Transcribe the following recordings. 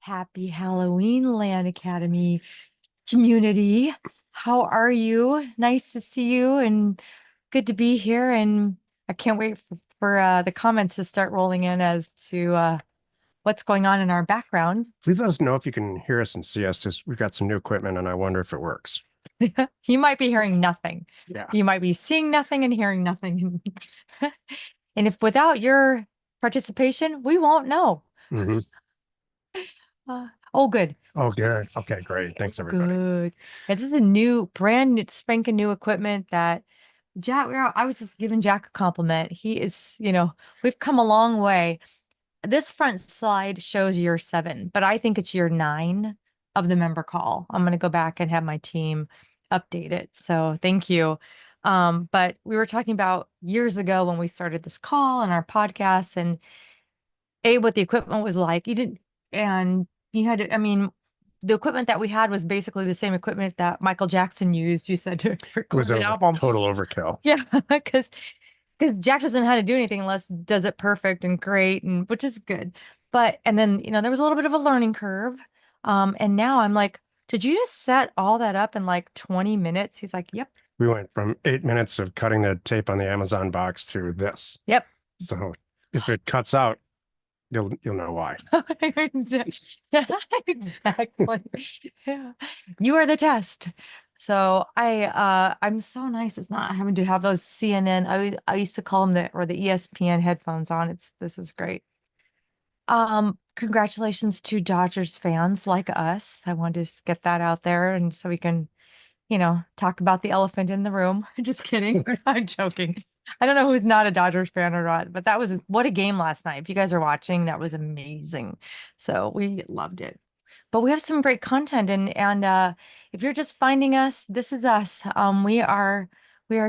Happy Halloween, Land Academy community. How are you? Nice to see you and good to be here. And I can't wait for the comments to start rolling in as to what's going on in our background. Please let us know if you can hear us and see us. We've got some new equipment and I wonder if it works. You might be hearing nothing. Yeah. You might be seeing nothing and hearing nothing. And if without your participation, we won't know. hmm Oh, good. Oh, good. Okay, great. Thanks, everybody. Good. Yeah, this is a new, brand new, spanking new equipment that Jack, I was just giving Jack a compliment. He is, we've come a long way. This front slide shows year 7, but I think it's year 9 of the member call. I'm going to go back and have my team update it. So thank you. But we were talking about years ago when we started this call and our podcast and what the equipment was like. You didn't, and you had to, I mean, the equipment that we had was basically the same equipment that Michael Jackson used, you said, to It record was an album. total overkill. Yeah, because Jack doesn't know how to do anything unless does it perfect and great, and which is good. But and then there was a little bit of a learning curve. And now I'm like, did you just set all that up in like 20 minutes? He's like, yep, We went from 8 minutes of cutting the tape on the Amazon box to this. yep. So if it cuts out, you'll know why. Exactly. Yeah. You are the test. So I'm so nice. It's not having to have those CNN. I used to call them the ESPN headphones on. This is great. Congratulations to Dodgers fans like us. I wanted to just get that out there and so we can, talk about the elephant in the room. Just kidding. I'm joking. I don't know who's not a Dodgers fan or not, but what a game last night. If you guys are watching, that was amazing. So we loved it. But we have some great content and if you're just finding us, this is us. We are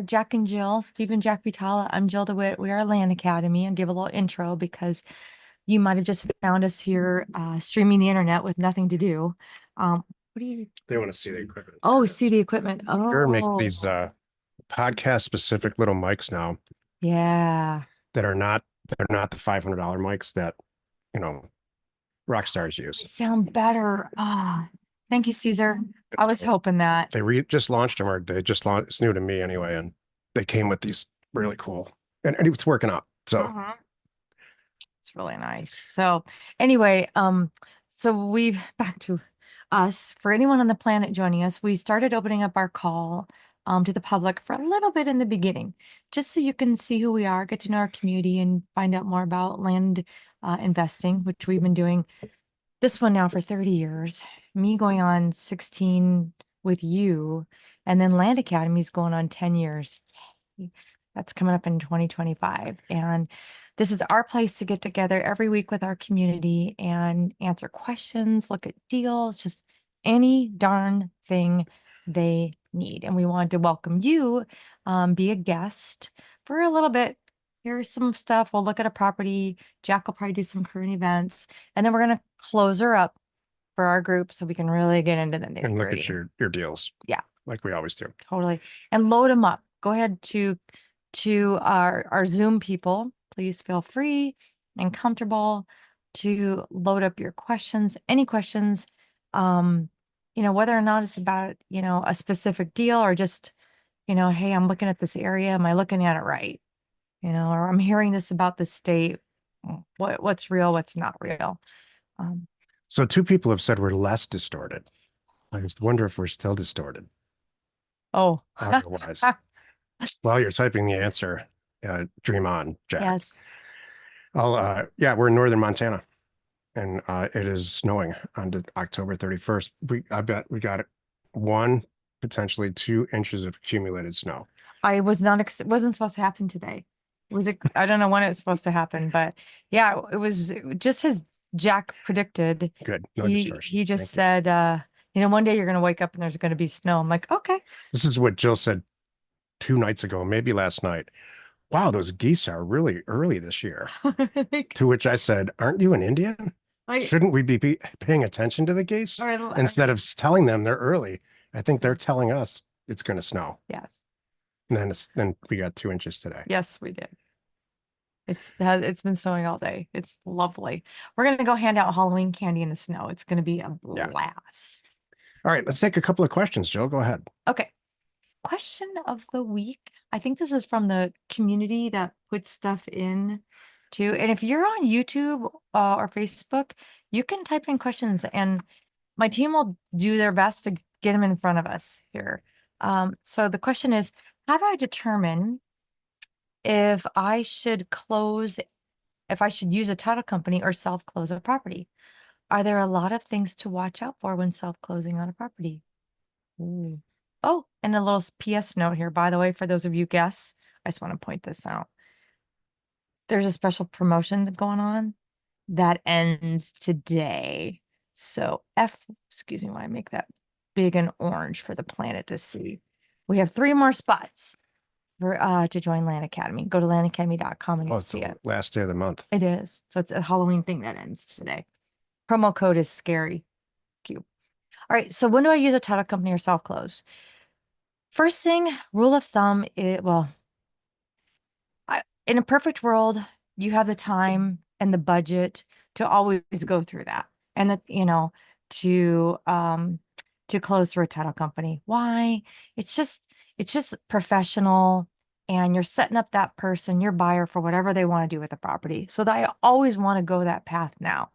Jack and Jill, Steve and Jack Vitala. I'm Jill DeWitt. We are Land Academy, and give a little intro because you might have just found us here streaming the internet with nothing to do. What do you They want to see the equipment. Oh, see the equipment. Sure, make Oh, these podcast specific little mics now yeah. that are not they're not the $500 mics that rock stars They use. sound better. Thank you, Caesar. I was hoping that. They just launched them, or they just launched. It's new to me anyway, and they came with these really cool, and it's working out. So It's really nice. So anyway, so we've back to us. For anyone on the planet joining us, we started opening up our call to the public for a little bit in the beginning, just so you can see who we are, get to know our community, and find out more about land investing, which we've been doing this one now for 30 years. Me going on 16 with you, and then Land Academy's going on 10 years. That's coming up in 2025. And this is our place to get together every week with our community and answer questions, look at deals, just any darn thing they need. And we wanted to welcome you, be a guest for a little bit. Here's some stuff. We'll look at a property. Jack will probably do some current events. And then we're going to close her up for our group so we can really get into the nitty and look gritty. at your deals. Yeah, like we always do. totally. And load them up. Go ahead to our Zoom people. Please feel free and comfortable to load up your questions, any questions, whether or not it's about, a specific deal or just, hey, I'm looking at this area. Am I looking at it right? Or I'm hearing this about the state. What's real, what's not real. So 2 people have said we're less distorted. I just wonder if we're still distorted. Oh, Otherwise, while you're typing the answer, dream on, Jack. yes. We're in northern Montana, and it is snowing on October 31st. I bet we got 1, potentially 2 inches of accumulated snow. I was not, it wasn't supposed to happen today. I don't know when it was supposed to happen, but yeah, it was just as Jack predicted. Good. No He distortion. just said, one day you're going to wake up and there's going to be snow. I'm like, okay. This is what Jill said 2 nights ago, maybe last night. Wow, those geese are really early this year. To which I said, aren't you an Indian? Shouldn't we be paying attention to the geese instead of telling them they're early? I think they're telling us it's going to snow. Yes. And then we got 2 inches today. Yes, we did. It's been snowing all day. It's lovely. We're gonna go hand out Halloween candy in the snow. It's gonna be a Yeah. blast. All right, let's take a couple of questions, Joe. Go ahead. Okay. Question of the week. I think this is from the community that puts stuff in too. And if you're on YouTube or Facebook, you can type in questions and my team will do their best to get them in front of us here. So the question is, how do I determine if I should close, if I should use a title company or self-close a property? Are there a lot of things to watch out for when self-closing on a property? Ooh. Oh, and a little PS note here, by the way, for those of you guests, I just want to point this out. There's a special promotion going on that ends today. So excuse me, when I make that big and orange for the planet to see. We have 3 more spots for to join Land Academy. Go to landacademy.com and Oh, you'll it's see the it. last day of the month. It is. So it's a Halloween thing that ends today. Promo code is scary. Cute. All right. So when do I use a title company or self-close? First thing, rule of thumb, well, in a perfect world, you have the time and the budget to always go through that. And that, to close through a title company. Why? It's just professional and you're setting up that person, your buyer for whatever they want to do with the property. So that I always want to go that path now.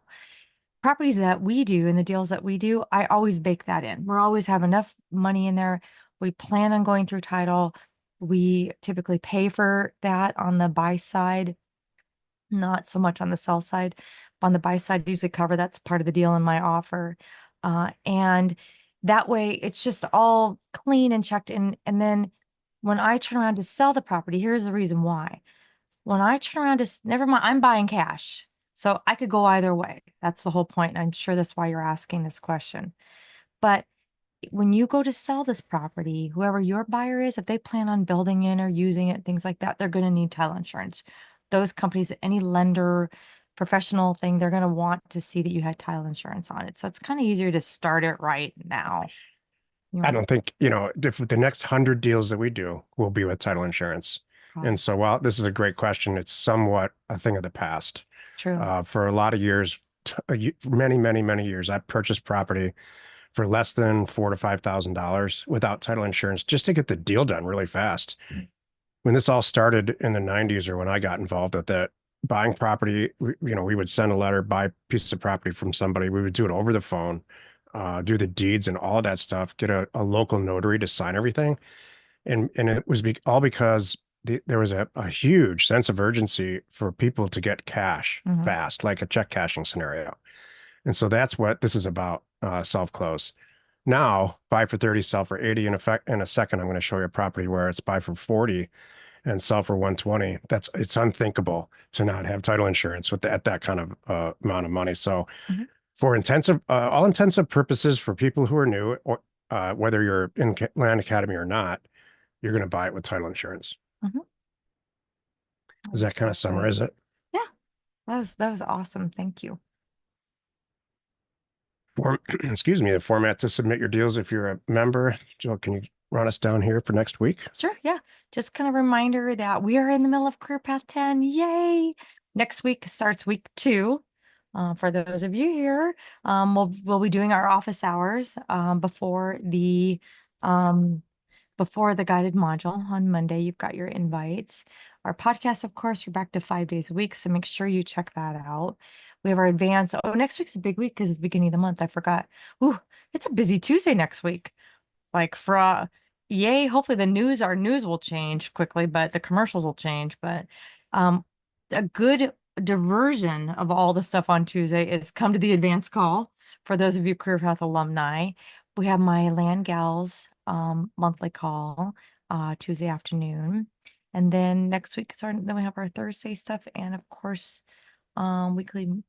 Properties that we do and the deals that we do, I always bake that in. We're always have enough money in there. We plan on going through title. We typically pay for that on the buy side, not so much on the sell side. On the buy side, usually cover that's part of the deal in my offer. And that way it's just all clean and checked in. And then when I turn around to sell the property, here's the reason why. When I turn around to, never mind, I'm buying cash. So I could go either way. That's the whole point. And I'm sure that's why you're asking this question. But when you go to sell this property, whoever your buyer is, if they plan on building in or using it, things like that, they're going to need title insurance. Those companies, any lender, professional thing, they're going to want to see that you had title insurance on it. So it's kind of easier to start it right now. I You don't think, if the next 100 deals that we do will be with title insurance. know, And so while this is a great question, it's somewhat a thing of the past. true. For a lot of years, many, many, many years, I purchased property for less than $4,000 to $5,000 without title insurance just to get the deal done really fast. When this all started in the 90s or when I got involved with that, buying property, we would send a letter, buy a piece of property from somebody. We would do it over the phone, do the deeds and all of that stuff, get a local notary to sign everything. And it was all because there was a huge sense of urgency for people to get cash Mhm. fast, like a check cashing scenario. And so that's what this is about, self-close. Now, buy for 30, sell for 80. In a second, I'm going to show you a property where it's buy for 40 and sell for 120. It's unthinkable to not have title insurance at that kind of amount of money. So Mhm. for all intensive purposes, for people who are new, or whether you're in Land Academy or not, you're going to buy it with title insurance. Mhm. Does that kind of Exactly. summarize it? Yeah, that was awesome. Thank you. Excuse me, the format to submit your deals if you're a member. Jill, can you run us down here for next week? Sure, yeah. Just kind of reminder that we are in the middle of Career Path 10. Yay! Next week starts week 2. For those of you here, we'll be doing our office hours um, before the guided module on Monday. You've got your invites. Our podcast, of course, we're back to 5 days a week, so make sure you check that out. We have our advanced. Oh, next week's a big week because it's the beginning of the month. I forgot. Ooh, it's a busy Tuesday next week. Like for yay, hopefully our news will change quickly, but the commercials will change. But um a good diversion of all the stuff on Tuesday is come to the advance call for those of you Career Path alumni. We have my Land Gals monthly call Tuesday afternoon. And then next week then we have our Thursday stuff and of course weekly.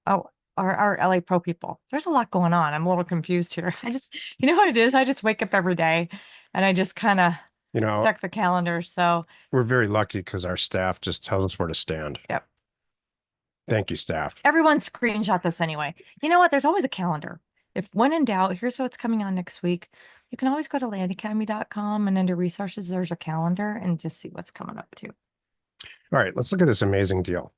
Oh, our LA Pro people. There's a lot going on. I'm a little confused here. You know what it is? I just wake up every day and I just kind of You know, check the calendar. So, we're very lucky because our staff just tells us where to stand. yep. Thank you, staff. Everyone screenshot this anyway. You know what? There's always a calendar. If when in doubt, here's what's coming on next week. You can always go to landacademy.com and under resources, there's a calendar and just see what's coming up too. All right, let's look at this amazing deal.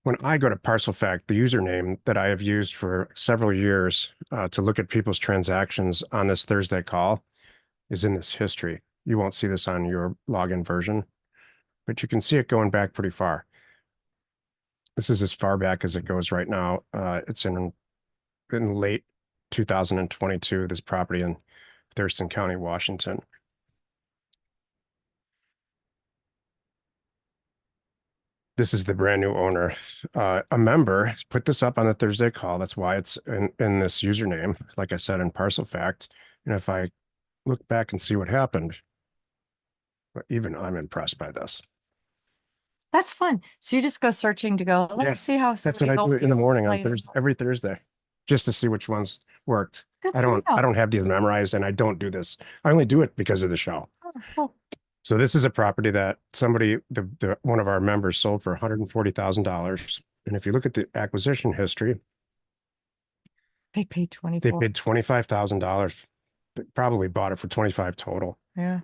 When I go to Parcel Fact, the username that I have used for several years to look at people's transactions on this Thursday call is in this history. You won't see this on your login version, but you can see it going back pretty far. This is as far back as it goes right now. It's in late 2022, this property in Thurston County, Washington. This is the brand new owner. A member put this up on the Thursday call. That's why it's in this username, like I said, in Parcel Fact. And if I look back and see what happened, even I'm impressed by this. That's fun. So you just go searching to go, Yeah, let's see how that's what somebody's I do in the morning on played. Thursday, every Thursday, just to see which ones worked. Good I for you. don't have these memorized, and I don't do this. I only do it because of the show. Oh, cool. So this is a property that somebody, one of our members sold for $140,000. And if you look at the acquisition history, They paid they 24. paid $25,000. They probably bought it for 25 total. Yeah.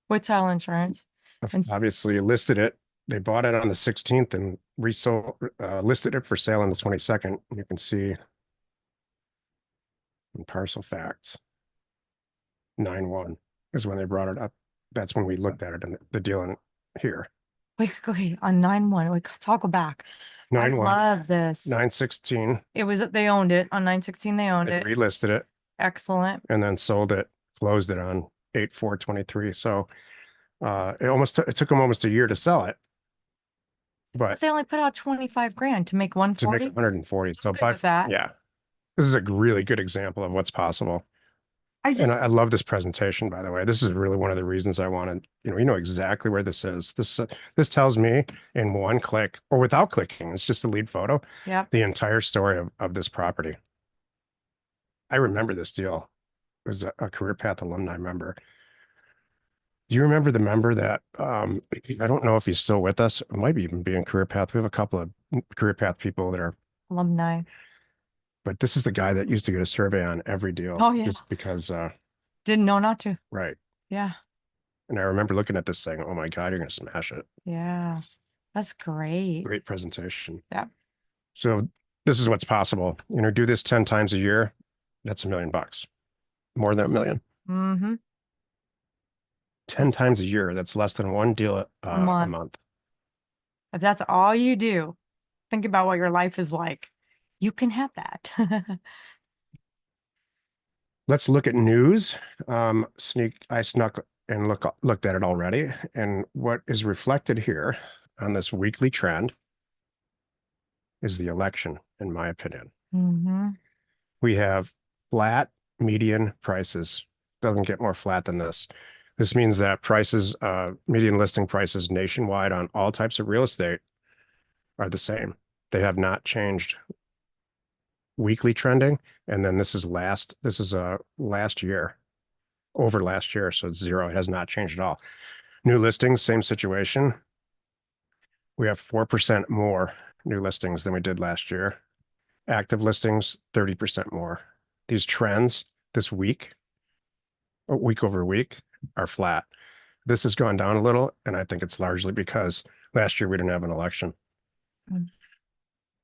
With title insurance. And Obviously listed it. They bought it on the 16th and resold, listed it for sale on the 22nd. You can see in Parcel Facts, 9/1 is when they brought it up. That's when we looked at it in the deal in here. wait, okay, on 9/1, we toggle back. I 9/1, love this. 9/16, It was, they owned it. On 9/16, they owned they it. relisted it Excellent. and then sold it, closed it on 8/4/23. So it took them almost a year to sell it, But but they only put out 25 grand to make to make 140. 140. So Good with that. yeah, this is a really good example of what's possible. I And just, I love this presentation, by the way. This is really one of the reasons I wanted, you know exactly where this is. This tells me in one click or without clicking, it's just the lead photo, yeah. the entire story of this property. I remember this deal. It was a Career Path alumni member. Do you remember the member that I don't know if he's still with us? It might even be in Career Path. We have a couple of Career Path people that are, Alumni. but this is the guy that used to get a survey on every deal. Oh, yeah. Just because Didn't know not to. right. Yeah. And I remember looking at this saying, oh my God, you're gonna smash it. Yeah. That's great. Great presentation. Yeah. So this is what's possible. Do this 10 times a year. That's $1 million, more than $1 million. Mm-hmm. 10 times a year. That's less than one deal A a month. month. If that's all you do, think about what your life is like. You can have that. Let's look at news. I snuck and looked at it already. And what is reflected here on this weekly trend is the election, in my opinion. Mm-hmm. We have flat median prices. Doesn't get more flat than this. This means that prices, median listing prices nationwide on all types of real estate are the same. They have not changed. Weekly trending, and then this is last year, over last year, so it's zero. It has not changed at all. New listings, same situation. We have 4% more new listings than we did last year. Active listings, 30% more. These trends this week over week, are flat. This has gone down a little, and I think it's largely because last year we didn't have an election.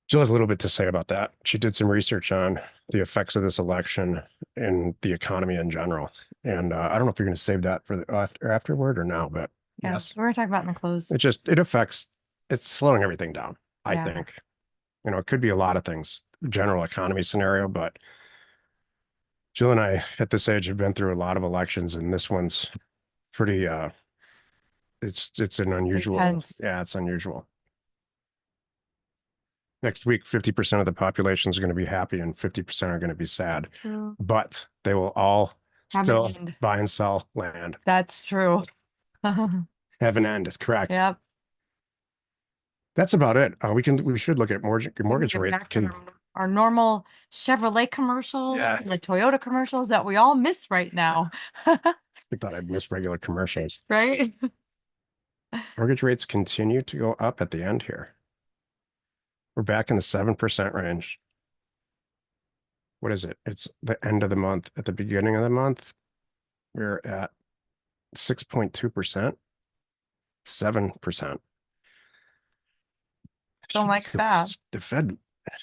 Jill has a little bit to say about that. She did some research on the effects of this election and the economy in general. And I don't know if you're going to save that for the afterward or now, but Yeah, yes, we're gonna talk about in the close. It's slowing everything down. I think, it could be a lot of things, general economy scenario, but Jill and I at this age have been through a lot of elections, and this one's pretty, it's an unusual, yeah, it's unusual. Next week, 50% of the population is going to be happy and 50% are going to be sad. True. But they will all still buy and sell land. That's true. Have an end is correct. Yep. That's about it. We should look at mortgage rates. Our normal Chevrolet commercials and the Toyota commercials that we all miss right now. I thought I'd miss regular commercials. Right? Mortgage rates continue to go up at the end here. We're back in the 7% range. What is it? It's the end of the month. At the beginning of the month, we're at 6.2%. 7%. Don't like that. The Fed,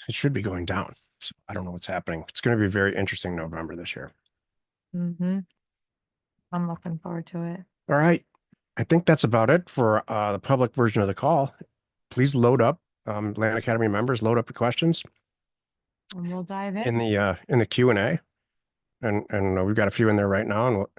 it should be going down. So I don't know what's happening. It's going to be very interesting November this year. Mm-hmm. I'm looking forward to it. All right. I think that's about it for the public version of the call. Please load up, Land Academy members, load up the questions And we'll dive in. in the Q&A. And we've got a few in there right now, and we'll